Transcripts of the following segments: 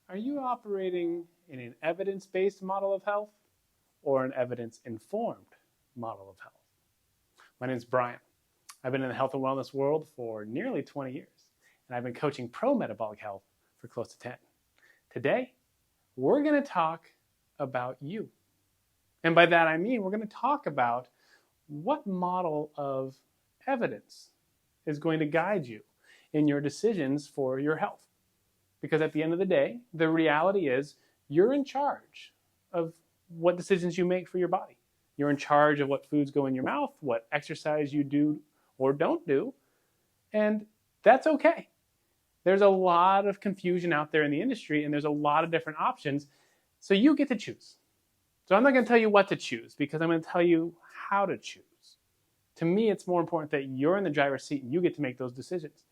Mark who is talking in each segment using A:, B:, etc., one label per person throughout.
A: Are you operating in an evidence-based model of health or an evidence-informed model of health? My name is Brian. I've been in the health and wellness world for nearly 20 years, and I've been coaching pro-metabolic health for close to 10. Today, we're going to talk about you. And by that I mean we're going to talk about what model of evidence is going to guide you in your decisions for your health. Because at the end of the day, the reality is you're in charge of what decisions you make for your body. You're in charge of what foods go in your mouth, what exercise you do or don't do, and that's okay. There's a lot of confusion out there in the industry, and there's a lot of different options, so you get to choose. So I'm not going to tell you what to choose, because I'm going to tell you how to choose. To me, it's more important that you're in the driver's seat and you get to make those decisions.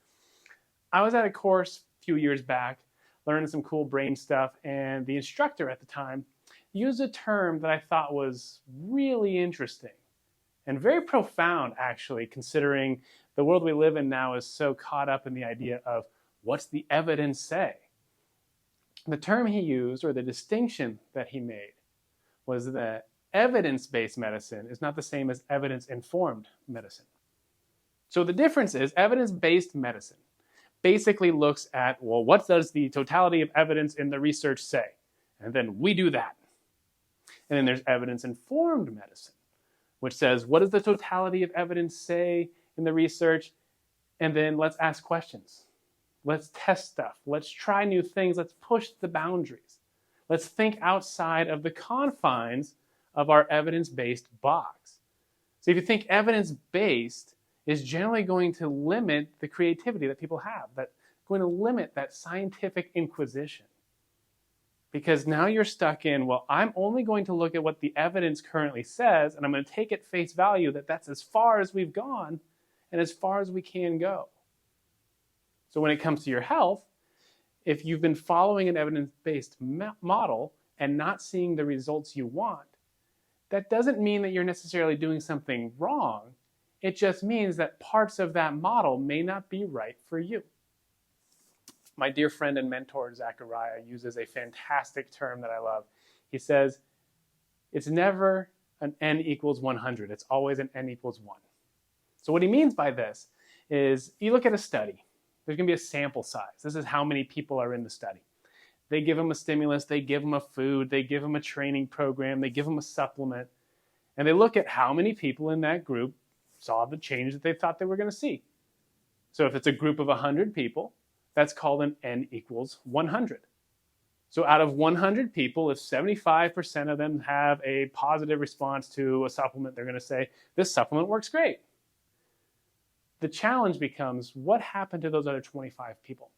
A: I was at a course a few years back, learning some cool brain stuff, and the instructor at the time used a term that I thought was really interesting and very profound, actually, considering the world we live in now is so caught up in the idea of what's the evidence say? The term he used, or the distinction that he made, was that evidence-based medicine is not the same as evidence-informed medicine. So the difference is evidence-based medicine basically looks at, well, what does the totality of evidence in the research say? And then we do that. And then there's evidence-informed medicine, which says, what does the totality of evidence say in the research? And then let's ask questions. Let's test stuff. Let's try new things. Let's push the boundaries. Let's think outside of the confines of our evidence-based box. So if you think evidence-based is generally going to limit the creativity that people have, that's going to limit that scientific inquisition. Because now you're stuck in, well, I'm only going to look at what the evidence currently says, and I'm going to take at face value that that's as far as we've gone and as far as we can go. So when it comes to your health, if you've been following an evidence-based model and not seeing the results you want, that doesn't mean that you're necessarily doing something wrong. It just means that parts of that model may not be right for you. My dear friend and mentor, Zachariah, uses a fantastic term that I love. He says, it's never an n equals 100. It's always an n equals 1. So what he means by this is, you look at a study. There's going to be a sample size. This is how many people are in the study. They give them a stimulus, they give them a food, they give them a training program, they give them a supplement, and they look at how many people in that group saw the change that they thought they were going to see. So if it's a group of 100 people, that's called an n equals 100. So out of 100 people, if 75% of them have a positive response to a supplement, they're going to say, this supplement works great. The challenge becomes, what happened to those other 25 people?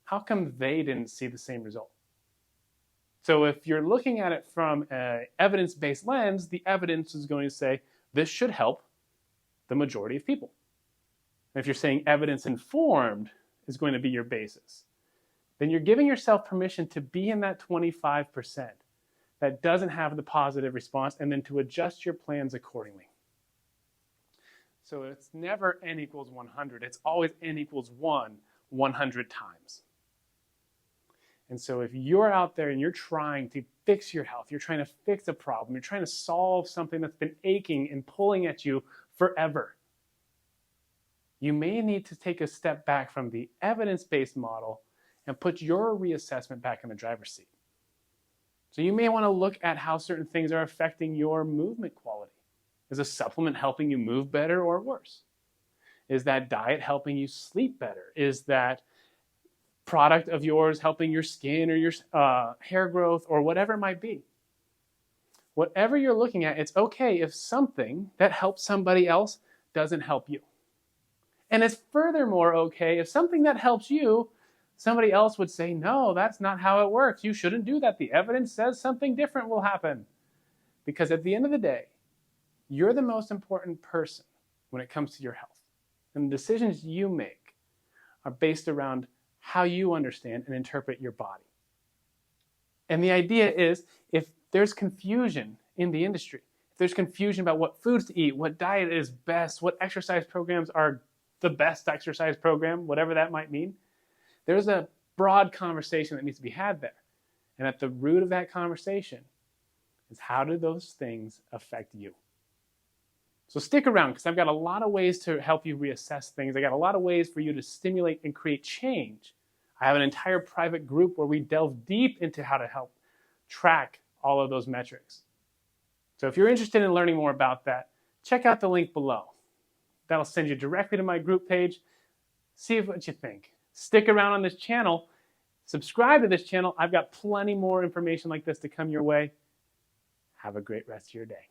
A: How come they didn't see the same result? So if you're looking at it from an evidence-based lens, the evidence is going to say, this should help the majority of people. And if you're saying evidence-informed is going to be your basis, then you're giving yourself permission to be in that 25% that doesn't have the positive response, and then to adjust your plans accordingly. So it's never n equals 100. It's always n equals 1, 100 times. And so if you're out there and you're trying to fix your health, you're trying to fix a problem, you're trying to solve something that's been aching and pulling at you forever, you may need to take a step back from the evidence-based model and put your reassessment back in the driver's seat. So you may want to look at how certain things are affecting your movement quality. Is a supplement helping you move better or worse? Is that diet helping you sleep better? Is that product of yours helping your skin or your hair growth or whatever it might be? Whatever you're looking at, it's okay if something that helps somebody else doesn't help you. And it's furthermore okay if something that helps you, somebody else would say, no, that's not how it works. You shouldn't do that. The evidence says something different will happen. Because at the end of the day, you're the most important person when it comes to your health. And the decisions you make are based around how you understand and interpret your body. And the idea is, if there's confusion in the industry, if there's confusion about what foods to eat, what diet is best, what exercise programs are the best exercise program, whatever that might mean, there's a broad conversation that needs to be had there. And at the root of that conversation is, how do those things affect you? So stick around, because I've got a lot of ways to help you reassess things. I got a lot of ways for you to stimulate and create change. I have an entire private group where we delve deep into how to help track all of those metrics. So if you're interested in learning more about that, check out the link below. That'll send you directly to my group page. See what you think. Stick around on this channel. Subscribe to this channel. I've got plenty more information like this to come your way. Have a great rest of your day.